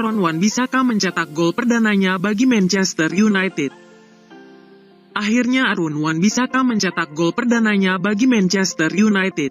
Aaron Wan-Bissaka mencetak gol perdananya bagi Manchester United. Akhirnya Aaron Wan-Bissaka mencetak gol perdananya bagi Manchester United.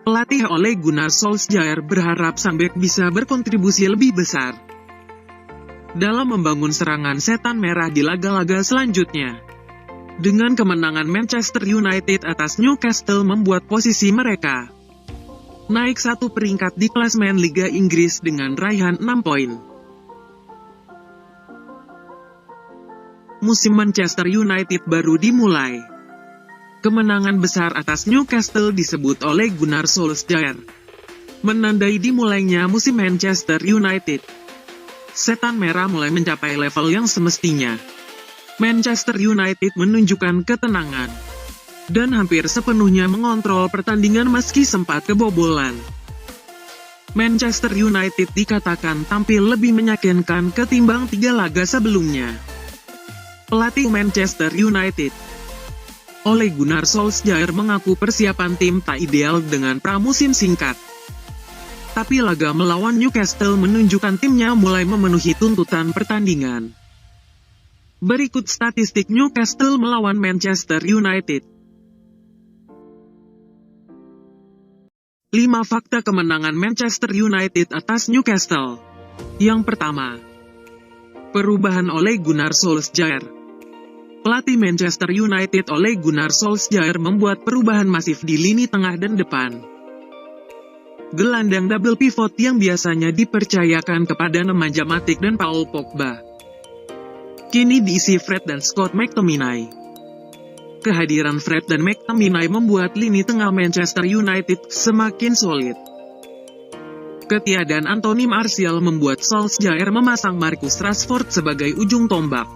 Pelatih Ole Gunnar Solskjaer berharap sang bek bisa berkontribusi lebih besar dalam membangun serangan setan merah di laga-laga selanjutnya. Dengan kemenangan Manchester United atas Newcastle membuat posisi mereka naik satu peringkat di klasemen Liga Inggris dengan raihan 6 poin. Musim Manchester United baru dimulai. Kemenangan besar atas Newcastle disebut oleh Gunnar Solskjaer menandai dimulainya musim Manchester United. Setan merah mulai mencapai level yang semestinya. Manchester United menunjukkan ketenangan dan hampir sepenuhnya mengontrol pertandingan meski sempat kebobolan. Manchester United dikatakan tampil lebih meyakinkan ketimbang 3 laga sebelumnya. Pelatih Manchester United, Ole Gunnar Solskjaer mengaku persiapan tim tak ideal dengan pramusim singkat. Tapi laga melawan Newcastle menunjukkan timnya mulai memenuhi tuntutan pertandingan. Berikut statistik Newcastle melawan Manchester United. 5 fakta kemenangan Manchester United atas Newcastle. Yang pertama, perubahan Ole Gunnar Solskjaer. Pelatih Manchester United Ole Gunnar Solskjaer membuat perubahan masif di lini tengah dan depan. Gelandang double pivot yang biasanya dipercayakan kepada Nemanja Matic dan Paul Pogba kini diisi Fred dan Scott McTominay. Kehadiran Fred dan McTominay membuat lini tengah Manchester United semakin solid. Ketiadaan Anthony Martial membuat Solskjaer memasang Marcus Rashford sebagai ujung tombak.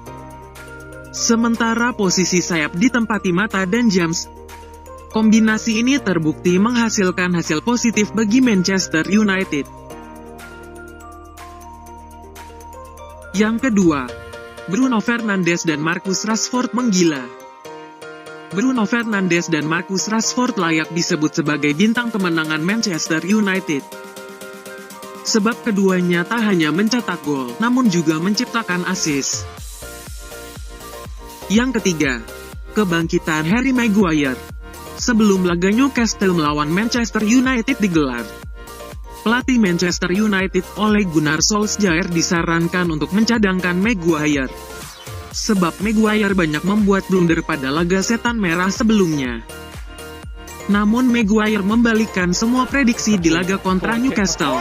Sementara posisi sayap ditempati Mata dan James. Kombinasi ini terbukti menghasilkan hasil positif bagi Manchester United. Yang kedua, Bruno Fernandes dan Marcus Rashford menggila. Bruno Fernandes dan Marcus Rashford layak disebut sebagai bintang kemenangan Manchester United. Sebab keduanya tak hanya mencetak gol, namun juga menciptakan assist. Yang ketiga, kebangkitan Harry Maguire. Sebelum laga Newcastle melawan Manchester United digelar, pelatih Manchester United Ole Gunnar Solskjaer disarankan untuk mencadangkan Maguire. Sebab Maguire banyak membuat blunder pada laga setan merah sebelumnya. Namun Maguire membalikkan semua prediksi di laga kontra Newcastle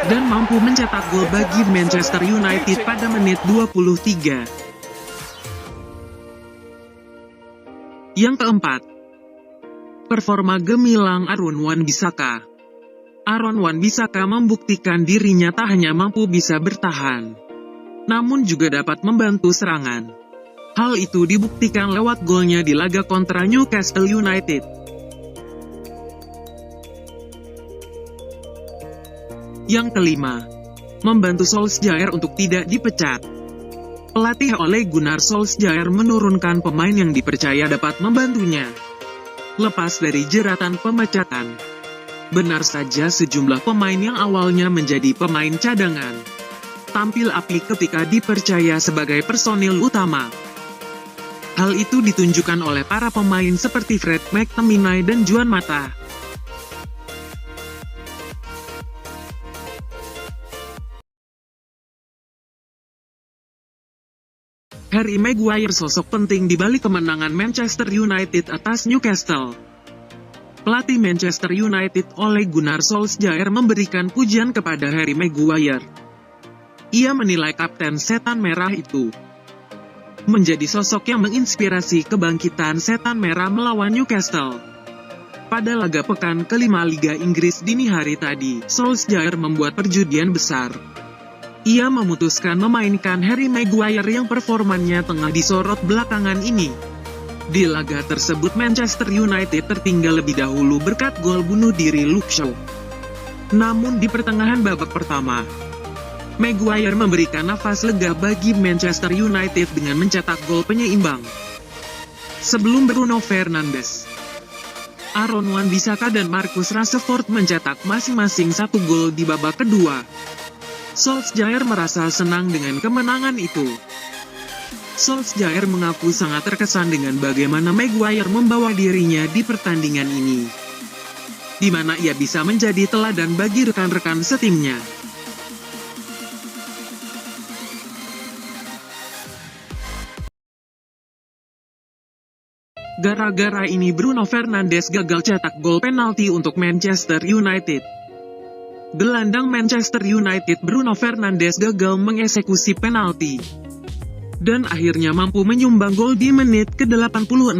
dan mampu mencetak gol bagi Manchester United pada menit 23. Yang keempat, performa gemilang Aaron Wan-Bissaka. Aaron Wan-Bissaka membuktikan dirinya tak hanya mampu bisa bertahan, namun juga dapat membantu serangan. Hal itu dibuktikan lewat golnya di laga kontra Newcastle United. Yang kelima, membantu Solskjaer untuk tidak dipecat. Pelatih Ole Gunnar Solskjaer menurunkan pemain yang dipercaya dapat membantunya lepas dari jeratan pemecatan. Benar saja sejumlah pemain yang awalnya menjadi pemain cadangan tampil apik ketika dipercaya sebagai personil utama. Hal itu ditunjukkan oleh para pemain seperti Fred, McTominay dan Juan Mata. Harry Maguire sosok penting di balik kemenangan Manchester United atas Newcastle. Pelatih Manchester United Ole Gunnar Solskjaer memberikan pujian kepada Harry Maguire. Ia menilai kapten setan merah itu menjadi sosok yang menginspirasi kebangkitan setan merah melawan Newcastle. Pada laga pekan kelima Liga Inggris dini hari tadi, Solskjaer membuat perjudian besar. Ia memutuskan memainkan Harry Maguire yang performanya tengah disorot belakangan ini. Di laga tersebut Manchester United tertinggal lebih dahulu berkat gol bunuh diri Luke Shaw. Namun di pertengahan babak pertama, Maguire memberikan nafas lega bagi Manchester United dengan mencetak gol penyeimbang. Sebelum Bruno Fernandes, Aaron Wan-Bissaka dan Marcus Rashford mencetak masing-masing 1 gol di babak kedua. Solskjaer merasa senang dengan kemenangan itu. Solskjaer mengaku sangat terkesan dengan bagaimana Maguire membawa dirinya di pertandingan ini, di mana ia bisa menjadi teladan bagi rekan-rekan setimnya. Gara-gara ini Bruno Fernandes gagal cetak gol penalti untuk Manchester United. Gelandang Manchester United Bruno Fernandes gagal mengeksekusi penalti, dan akhirnya mampu menyumbang gol di menit ke-86.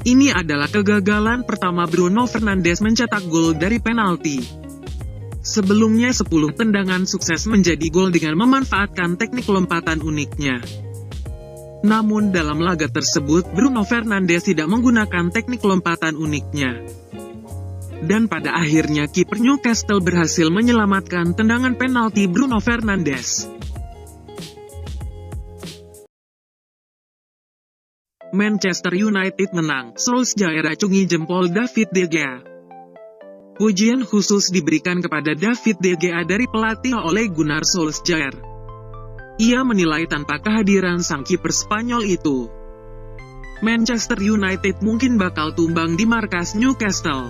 Ini adalah kegagalan pertama Bruno Fernandes mencetak gol dari penalti. Sebelumnya 10 tendangan sukses menjadi gol dengan memanfaatkan teknik lompatan uniknya. Namun dalam laga tersebut Bruno Fernandes tidak menggunakan teknik lompatan uniknya. Dan pada akhirnya kiper Newcastle berhasil menyelamatkan tendangan penalti Bruno Fernandes. Manchester United menang, Solskjaer acungi jempol David De Gea. Pujian khusus diberikan kepada David De Gea dari pelatih Ole Gunnar Solskjaer. Ia menilai tanpa kehadiran sang kiper Spanyol itu, Manchester United mungkin bakal tumbang di markas Newcastle.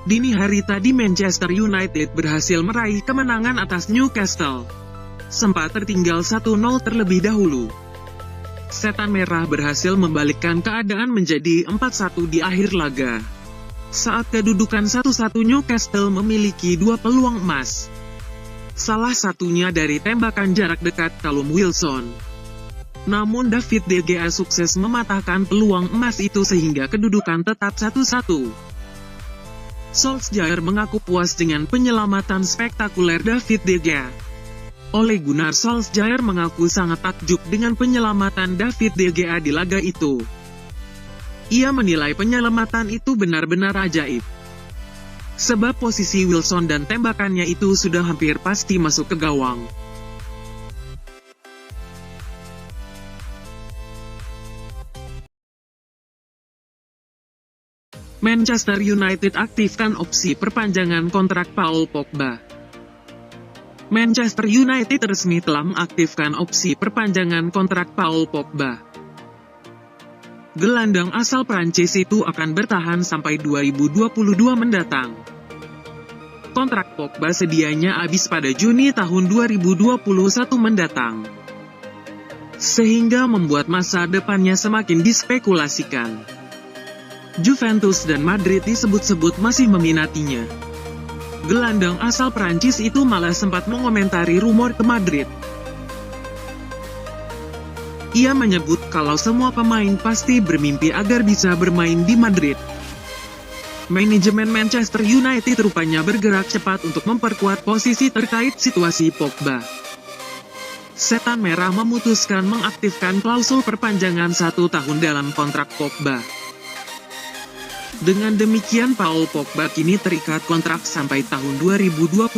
Dini hari tadi Manchester United berhasil meraih kemenangan atas Newcastle. Sempat tertinggal 1-0 terlebih dahulu. Setan Merah berhasil membalikkan keadaan menjadi 4-1 di akhir laga. Saat kedudukan 1-1 Newcastle memiliki 2 peluang emas. Salah satunya dari tembakan jarak dekat Callum Wilson. Namun David De Gea sukses mematahkan peluang emas itu sehingga kedudukan tetap 1-1. Solskjaer mengaku puas dengan penyelamatan spektakuler David De Gea. Ole Gunnar Solskjaer mengaku sangat takjub dengan penyelamatan David De Gea di laga itu. Ia menilai penyelamatan itu benar-benar ajaib. Sebab posisi Wilson dan tembakannya itu sudah hampir pasti masuk ke gawang. Manchester United aktifkan opsi perpanjangan kontrak Paul Pogba. Manchester United resmi telah mengaktifkan opsi perpanjangan kontrak Paul Pogba. Gelandang asal Prancis itu akan bertahan sampai 2022 mendatang. Kontrak Pogba sedianya habis pada Juni tahun 2021 mendatang, sehingga membuat masa depannya semakin dispekulasikan. Juventus dan Madrid disebut-sebut masih meminatinya. Gelandang asal Prancis itu malah sempat mengomentari rumor ke Madrid. Ia menyebut kalau semua pemain pasti bermimpi agar bisa bermain di Madrid. Manajemen Manchester United rupanya bergerak cepat untuk memperkuat posisi terkait situasi Pogba. Setan Merah memutuskan mengaktifkan klausul perpanjangan 1 tahun dalam kontrak Pogba. Dengan demikian Paul Pogba kini terikat kontrak sampai tahun 2022.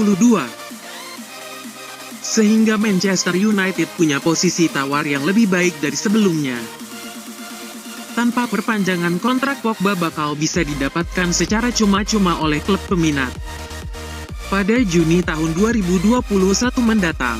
Sehingga Manchester United punya posisi tawar yang lebih baik dari sebelumnya. Tanpa perpanjangan kontrak Pogba bakal bisa didapatkan secara cuma-cuma oleh klub peminat pada Juni tahun 2021 mendatang.